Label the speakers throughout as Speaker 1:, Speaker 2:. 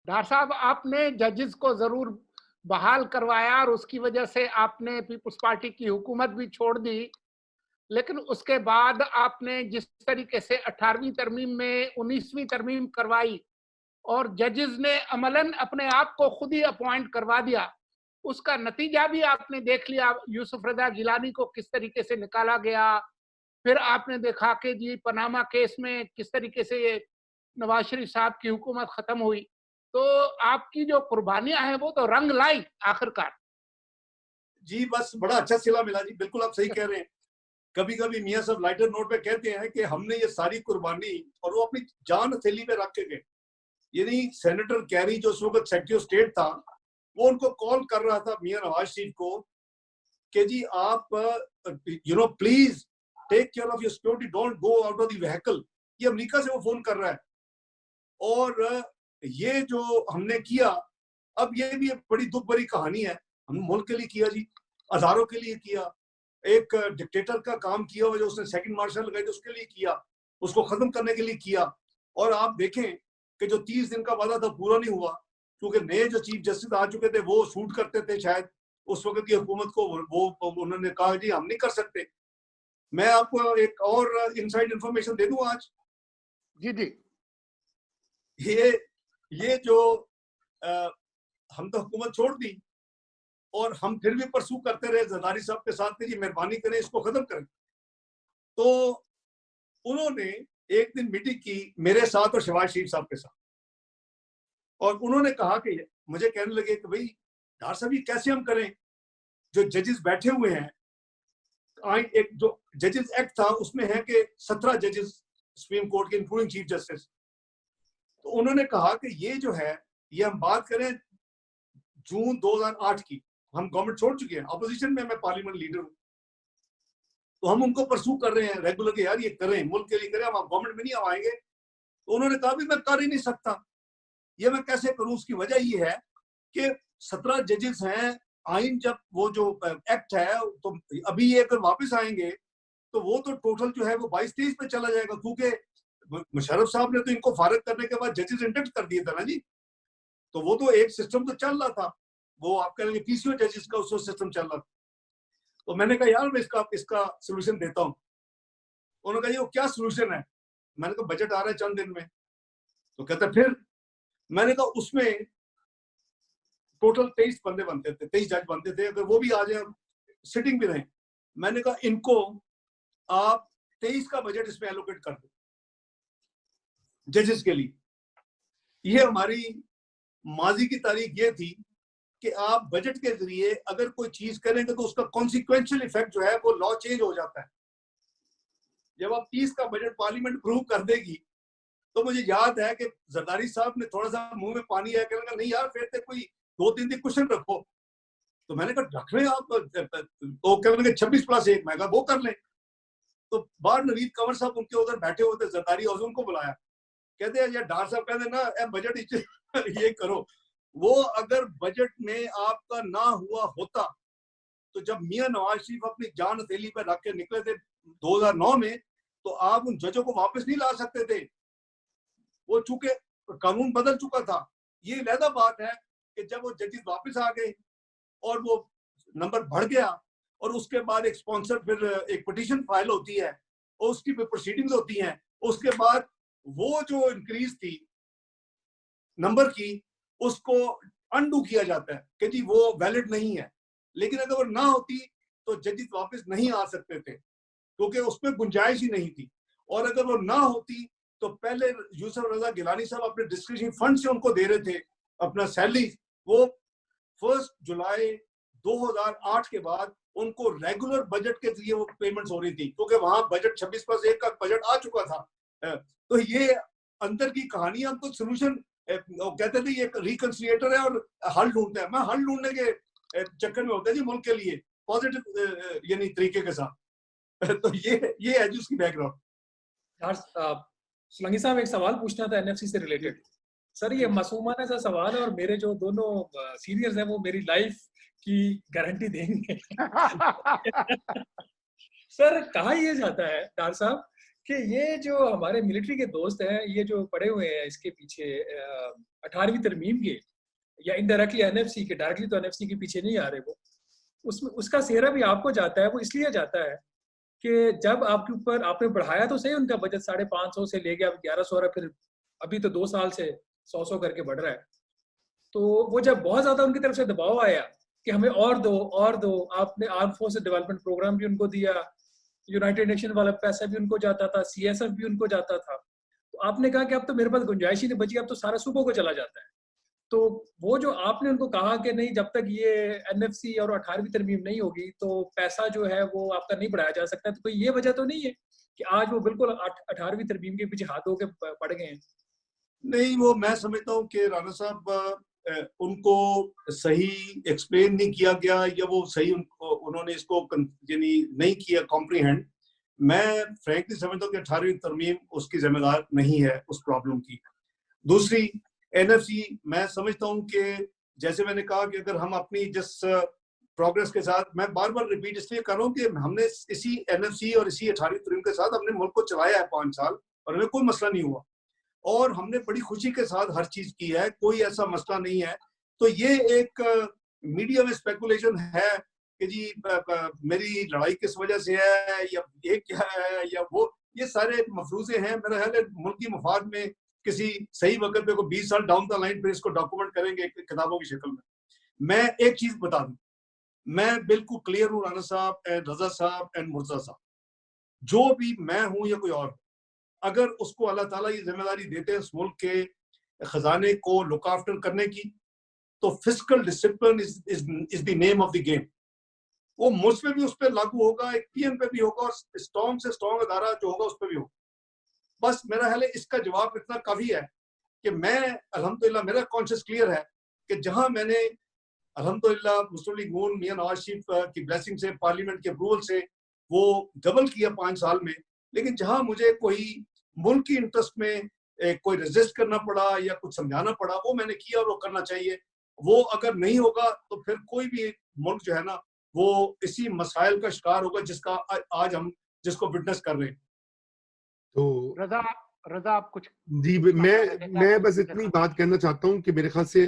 Speaker 1: Doctor साहब, आपने जजेस को जरूर बहाल करवाया और उसकी वजह से आपने पीपुल्स पार्टी की हुकूमत भी छोड़ दी, लेकिन उसके बाद आपने जिस तरीके से 18वीं तरमीम में 19वीं तरमीम करवाई और जजेस ने अमलन अपने आप को खुद ही अपॉइंट करवा दिया, उसका नतीजा भी आपने देख लिया। यूसुफ रजा गिलानी को किस तरीके से निकाला गया, फिर आपने देखा कि जी पनामा केस में किस तरीके से ये नवाज शरीफ साहब की हुकूमत खत्म हुई। तो आपकी जो कुर्बानियां हैं वो तो रंग लाई आखिरकार।
Speaker 2: जी बस बड़ा अच्छा सिला मिला जी, बिल्कुल आप सही कह रहे हैं। कभी कभी मियां साहब लाइटर नोट पे कहते हैं कि हमने ये सारी कुर्बानी, और वो अपनी जान हथेली पे रख के गए। यानी सेनेटर कैरी जो उस वक्त सेक्रेटरी ऑफ स्टेट था, वो उनको कॉल कर रहा था मियां नवाज शरीफ को कि जी आप please take care of your security, don't go out of the vehicle. ये अमेरिका से वो फोन कर रहा है। और ये जो हमने किया, अब ये भी एक बड़ी दुख भरी कहानी है। हमने मुल्क के लिए किया जी, हजारों के लिए किया। एक डिक्टेटर का काम किया हुआ जो उसने सेकंड मार्शल लगाई थी उसके लिए किया, उसको खत्म करने के लिए किया। और आप देखें कि जो 30 दिन का वादा था पूरा नहीं हुआ, क्योंकि नए जो चीफ जस्टिस आ चुके थे वो सूट करते थे शायद उस वक्त की हुकूमत को। वो उन्होंने कहा जी हम नहीं कर सकते। मैं आपको एक और इनसाइड इंफॉर्मेशन दे दूं आज।
Speaker 1: जी जी।
Speaker 2: ये जो हम तो हुकूमत छोड़ दी और हम फिर भी परसू करते रहे जरदारी साहब के साथ कि जी मेहरबानी करें इसको खत्म करें। तो उन्होंने एक दिन मीटिंग की मेरे साथ और शहबाज शरीफ साहब के साथ, और उन्होंने कहा कि मुझे कहने लगे कि भाई डॉक्टर साहब ये कैसे हम करें, जो जजेस बैठे हुए हैं, एक जो जजेस एक्ट था उसमें है कि 17 जजेस सुप्रीम कोर्ट के इंक्लूडिंग चीफ जस्टिस। तो उन्होंने कहा कि ये जो है, ये हम बात करें जून 2008 की, हम गवर्नमेंट छोड़ चुके हैं, अपोजिशन में मैं पार्लियामेंट लीडर हूं, तो हम उनको परसू कर रहे हैं रेगुलर के यार ये करें, मुल्क के लिए करें, हम गवर्नमेंट में नहीं आएंगे। तो उन्होंने कहा भी मैं कर ही नहीं सकता, ये मैं कैसे करूं। उसकी वजह ये है कि 17 जजेस हैं। आइन जब वो जो एक्ट है, तो अभी ये अगर वापस आएंगे तो वो तो टोटल जो है वो 22-23 पे चला जाएगा, क्योंकि मुशर्रफ साहब ने तो इनको फारिग करने के बाद जजेस इंडक्ट कर दिए थे ना जी। तो वो तो एक सिस्टम तो चल रहा था, वो आप कहेंगे पीसीओ जजेस का उस सिस्टम चल रहा था। तो मैंने कहा यार मैं इसका सोल्यूशन देता हूँ। उन्होंने कहा ये वो क्या सोल्यूशन है। मैंने कहा बजट आ रहा है चंद दिन में। तो कहता फिर, मैंने कहा उसमें टोटल 23 बंदे बनते थे, 23 जज बनते थे, अगर वो भी आ जाए सिटिंग भी रहे। मैंने कहा इनको आप 23 का बजट इसमें एलोकेट कर दो जजेस के लिए। ये हमारी माजी की तारीख ये थी कि आप बजट के जरिए अगर कोई चीज करेंगे तो उसका कॉन्सिक्वेंशियल इफेक्ट जो है वो लॉ चेंज हो जाता है। जब आप 30 का बजट पार्लियामेंट अप्रूव कर देगी, तो मुझे याद है कि जरदारी साहब ने थोड़ा सा मुंह में पानी आया, कहने लगा नहीं यार फिर तो कोई 2-3 दिन क्वेश्चन रखो। तो मैंने कहा रख लें आप, तो कहने लगे 26+1, मैं कहा वो कर लें। तो बाहर नवीद कंवर साहब उनके उधर बैठे हुए थे, जरदारी और उनको बुलाया, कहते हैं यार डॉक्टर साहब कहते ना बजट ये करो। वो अगर बजट में आपका ना हुआ होता, तो जब मियां नवाज शरीफ अपनी जान हथेली पर रख के निकले थे 2009 में, तो आप उन जजों को वापस नहीं ला सकते थे। वो चूंकि कानून बदल चुका था। ये अलग बात है कि जब वो जजेस वापस आ गए और वो नंबर बढ़ गया, और उसके बाद एक स्पॉन्सर फिर एक पिटीशन फाइल होती है और उसकी फिर प्रोसीडिंग्स होती हैं। उसके बाद वो जो इंक्रीज थी नंबर की, उसको अनडू किया जाता है कि जी वो वैलिड नहीं है। लेकिन अगर वो ना होती तो जजेस वापस नहीं आ सकते थे, क्योंकि उसमें गुंजाइश ही नहीं थी। और अगर वो ना होती तो पहले यूसुफ रजा गिलानी साहब अपने डिस्क्रिप्शन फंड से उनको दे रहे थे अपना सैलरी, वो 1 जुलाई 2008 के बाद उनको रेगुलर बजट के जरिए वो पेमेंट्स हो रही थी, क्योंकि वहां बजट 26+1 का बजट आ चुका था। तो ये अंदर की कहानी, हम तो सोल्यूशन कहते थे ये रिकंसिलिएटर है और हल ढूंढते हैं। मैं हल ढूंढने के चक्कर में होता है जी मुल्क के लिए पॉजिटिव यानी तरीके के साथ। तो ये है जी उसकी बैकग्राउंड।
Speaker 3: सोलंकी साहब एक सवाल पूछना था एनएफसी से रिलेटेड। सर ये मासूमाना सा सवाल है और मेरे जो दोनों सीनियर्स हैं वो मेरी लाइफ की गारंटी देंगे। सर कहा यह जाता है डॉक्टर साहब कि ये जो हमारे मिलिट्री के दोस्त हैं, ये जो पड़े हुए हैं इसके पीछे 18वीं तरमीम के, या इनडायरेक्टली एनएफसी के, डायरेक्टली तो एनएफसी के पीछे नहीं आ रहे वो, उसमें उसका सेहरा भी आपको जाता है। वो इसलिए जाता है कि जब आपके ऊपर आपने बढ़ाया तो सही उनका बजट 550 से लेके अब 1100 हो रहा है, फिर अभी तो 2 साल से 100 करके बढ़ रहा है। तो वो जब बहुत ज्यादा उनकी तरफ से दबाव आया कि हमें और दो, आपने आर्म फोर्सेस डेवलपमेंट प्रोग्राम भी उनको दिया, यूनाइटेड नेशन वाला पैसा भी उनको जाता था, सीएसएफ भी उनको जाता था, तो आपने कहा कि अब तो मेरे पास गुंजाइश ही नहीं बची, अब तो सारा सूबों को चला जाता है। तो वो जो आपने उनको कहा कि नहीं, जब तक ये एनएफसी और 18वीं तरमीम नहीं होगी तो पैसा जो है वो आपका नहीं बढ़ाया जा सकता, तो कोई ये वजह तो नहीं है कि आज वो बिल्कुल 18वीं तरमीम के पीछे हाथ होके पड़ गए हैं?
Speaker 2: नहीं, वो मैं समझता हूँ कि राणा साहब उनको सही एक्सप्लेन नहीं किया गया, या वो सही उन्होंने इसको यानी नहीं किया कॉम्प्रीहेंड। मैं फ्रैंकली समझता हूँ कि 18वीं तरमीम उसकी जिम्मेदार नहीं है उस प्रॉब्लम की। दूसरी, एनएफसी, मैं समझता हूँ कि जैसे मैंने कहा कि अगर हम अपनी जिस प्रोग्रेस के साथ, मैं बार बार रिपीट इसलिए कर रहा हूँ कि हमने इसी एनएफसी और इसी 18वीं तरमीम के साथ अपने मुल्क को चलाया है 5 साल और हमें कोई मसला नहीं हुआ, और हमने बड़ी खुशी के साथ हर चीज की है, कोई ऐसा मसला नहीं है। तो ये एक मीडिया में स्पेकुलेशन है कि जी मेरी लड़ाई किस वजह से है, या ये क्या है, या वो, ये सारे मफरूजे हैं। मेरा ख्याल है मुल्की मफाद में किसी सही वक्त पे, को 20 साल डाउन द लाइन फिर इसको डॉक्यूमेंट करेंगे किताबों की शक्ल में। मैं एक चीज बता दूं, मैं बिल्कुल क्लियर हूँ राणा साहब एंड रजा साहब एंड मुर्तजा साहब, जो भी मैं हूं या कोई और, अगर उसको अल्लाह ताला ये जिम्मेदारी देते हैं इस मुल्क के खजाने को लुक आफ्टर करने की, तो fiscal discipline is the name of the game. वो मुझ पे भी उस पर लागू होगा, एक पीएम पे भी होगा, और स्ट्रॉन्ग से स्ट्रॉन्ग अदारा जो होगा उस पर भी होगा। बस मेरा ख्याल है इसका जवाब इतना काफी है कि मैं अल्हम्दुलिल्लाह, मेरा कॉन्शियस क्लियर है कि जहां मैंने अल्हम्दुलिल्लाह मुस्लिम लीग नून मियां नवाज शरीफ की ब्लेसिंग से, पार्लियामेंट के अप्रूवल से वो डबल किया 5 साल में, लेकिन जहां मुझे कोई मुल्क की इंटरेस्ट में कोई रेजिस्ट करना पड़ा या कुछ समझाना पड़ा, वो मैंने किया और वो करना चाहिए। वो अगर नहीं होगा तो फिर कोई भी मुल्क जो है ना, वो इसी मसाइल का शिकार होगा जिसका आज हम जिसको विटनेस कर रहे हैं।
Speaker 1: तो रजा आप कुछ
Speaker 4: जी, मैं बस इतनी बात कहना चाहता हूँ कि मेरे ख्याल से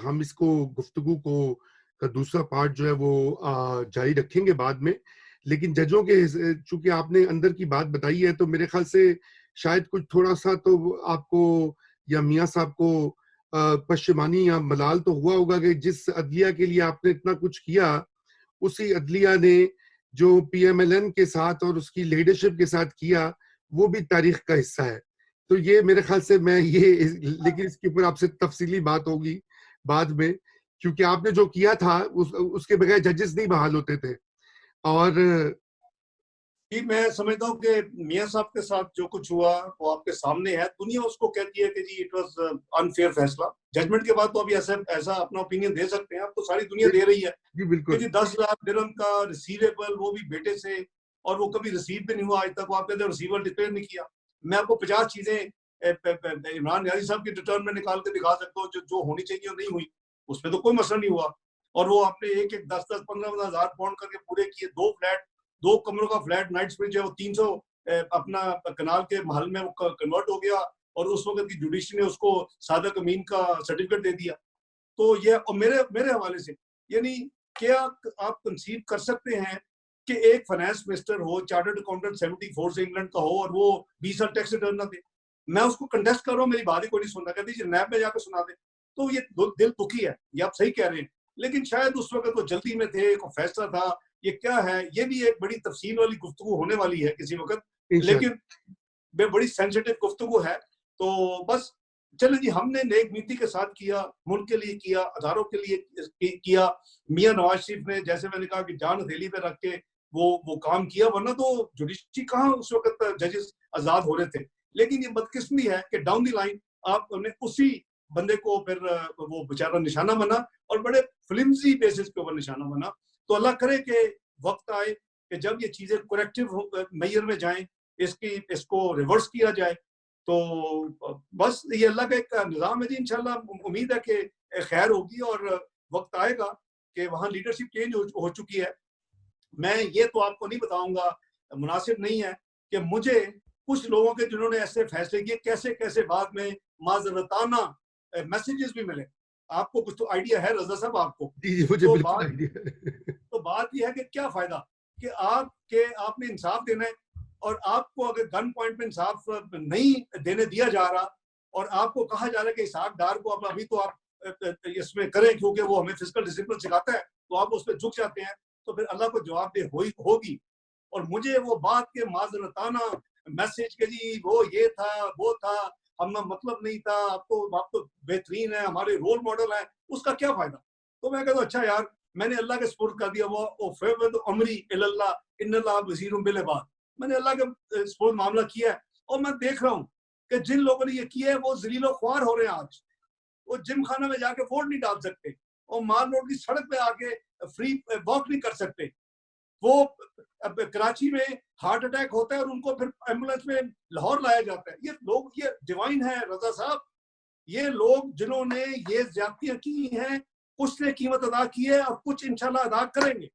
Speaker 4: हम इसको गुफ्तगू को का दूसरा पार्ट जो है वो जारी रखेंगे बाद में, लेकिन जजों के चूंकि आपने अंदर की बात बताई है, तो मेरे ख्याल से शायद कुछ थोड़ा सा तो आपको या मियां साहब को पश्चिमानी या मलाल तो हुआ होगा कि जिस अदलिया के लिए आपने इतना कुछ किया, उसी अदलिया ने जो पीएमएलएन के साथ और उसकी लीडरशिप के साथ किया, वो भी तारीख का हिस्सा है। तो ये मेरे ख्याल से मैं ये, लेकिन इसके ऊपर आपसे तफसीली बात होगी बाद में, क्योंकि आपने जो किया था उसके बगैर जजेस नहीं बहाल होते थे। और
Speaker 2: जी, मैं समझता हूँ कि मियां साहब के साथ जो कुछ हुआ वो आपके सामने है। दुनिया उसको कहती है कि जी इट वाज अनफेयर फैसला। जजमेंट के बाद तो अभी ऐसा अपना ओपिनियन दे सकते हैं, अब तो सारी दुनिया दे रही है
Speaker 4: जी बिल्कुल,
Speaker 2: कि 10 लाख दिरहम का रिसीवेबल, वो भी बेटे से, और वो कभी रिसीव भी नहीं हुआ आज तक। वो आप कहते हैं रिसीवर डिक्लेयर नहीं किया। मैं आपको 50 चीजें इमरान नियाज़ी साहब की रिटर्न में निकाल के दिखा सकता हूँ जो होनी चाहिए और नहीं हुई, उसमें तो कोई मसला नहीं हुआ। और वो आपने एक 10-10, 15-15 हजार पाउंड करके पूरे किए। 2 कमरों का फ्लैट नाइट्सब्रिज जो है वो 300 अपना कनाल के महल में कन्वर्ट हो गया, और उस वक्त की जुडिशरी ने उसको सादक अमीन का सर्टिफिकेट दे दिया। तो ये, और मेरे हवाले से, यानी क्या आप कंसीव कर सकते हैं कि एक फाइनेंस मिनिस्टर हो, चार्टर्ड अकाउंटेंट 74 से इंग्लैंड का हो, और वो 20 साल टैक्स रिटर्न ना दे? मैं उसको कंटेस्ट कर रहा हूँ, मेरी बात ही कोई नहीं सुनना, कहती नैब में जाकर सुना दे। तो ये दिल दुखी है, ये आप सही कह रहे हैं, लेकिन शायद उस वक्त वो जल्दी में थे, कोई फैसला था। ये क्या है, ये भी एक बड़ी तफसील वाली गुफ्तगू होने वाली है किसी वक्त, लेकिन बड़ी सेंसिटिव गुफ्तगू है। तो बस चले जी, हमने नेक नीति के साथ किया, मुल्क के लिए किया, अदारों के लिए किया। मियां नवाज शरीफ ने, जैसे मैंने कहा, कि जान हथेली पे रख के वो काम किया, वरना तो जुडिशरी कहाँ उस वक्त जजेस आजाद हो रहे थे। लेकिन ये बदकिस्मती है कि डाउन द लाइन आपने उसी बंदे को फिर वो बेचारा निशाना बना, और बड़े फ्लिमजी बेसिस पे ऊपर निशाना बना। तो अल्लाह करे कि वक्त आए कि जब ये चीजें करेक्टिव मेजर में जाएं, इसको रिवर्स किया जाए। तो बस ये अल्लाह का एक निज़ाम है जी। इंशाल्लाह उम्मीद है कि खैर होगी, और वक्त आएगा कि वहाँ लीडरशिप चेंज हो चुकी है। मैं ये तो आपको नहीं बताऊंगा, मुनासिब नहीं है कि मुझे कुछ लोगों के जिन्होंने ऐसे फैसले किए, कैसे कैसे बाद में माजरताना मैसेजेस भी मिले। आपको कुछ तो आइडिया है रजा साहब आपको?
Speaker 4: जी मुझे
Speaker 2: तो
Speaker 4: बिल्कुल आइडिया है।
Speaker 2: तो बात यह है कि क्या फायदा कि आपने इंसाफ देना है, और आपको अगर गन पॉइंट में इंसाफ नहीं देने दिया जा रहा और आपको कहा जा रहा है कि इसहाक डार को अब अभी तो आप इसमें करें क्योंकि वो हमें फिजिकल डिसिप्लिन सिखाता है, तो आप उस पर झुक जाते हैं, तो फिर अल्लाह को जवाबदेह होगी। और मुझे वो बात के माजरताना मैसेज के जी वो ये था वो था, हमें मतलब नहीं था, आप तो बेहतरीन है, हमारे रोल मॉडल है, उसका क्या फायदा? तो मैं कहता हूँ अच्छा यार, मैंने अल्लाह के सुपुर्द कर दिया, वो फेवद अमरी इल्लल्लाह इन्नल्लाह बसीरुम बिल इबाद, मैंने अल्लाह के सुपुर्द मामला किया है। और मैं देख रहा हूँ कि जिन लोगों ने ये किया है वो जलीलो ख्वार हो रहे हैं। आज वो जिम खाना में जाके वोट नहीं डाल सकते, और माल रोड की सड़क पे आके फ्री वॉक नहीं कर सकते। वो अब कराची में हार्ट अटैक होता है और उनको फिर एम्बुलेंस में लाहौर लाया जाता है। ये लोग, ये डिवाइन है रजा साहब, ये लोग जिन्होंने ये ज्यादतियां की हैं, कुछ ने कीमत अदा की है और कुछ इंशाल्लाह अदा करेंगे।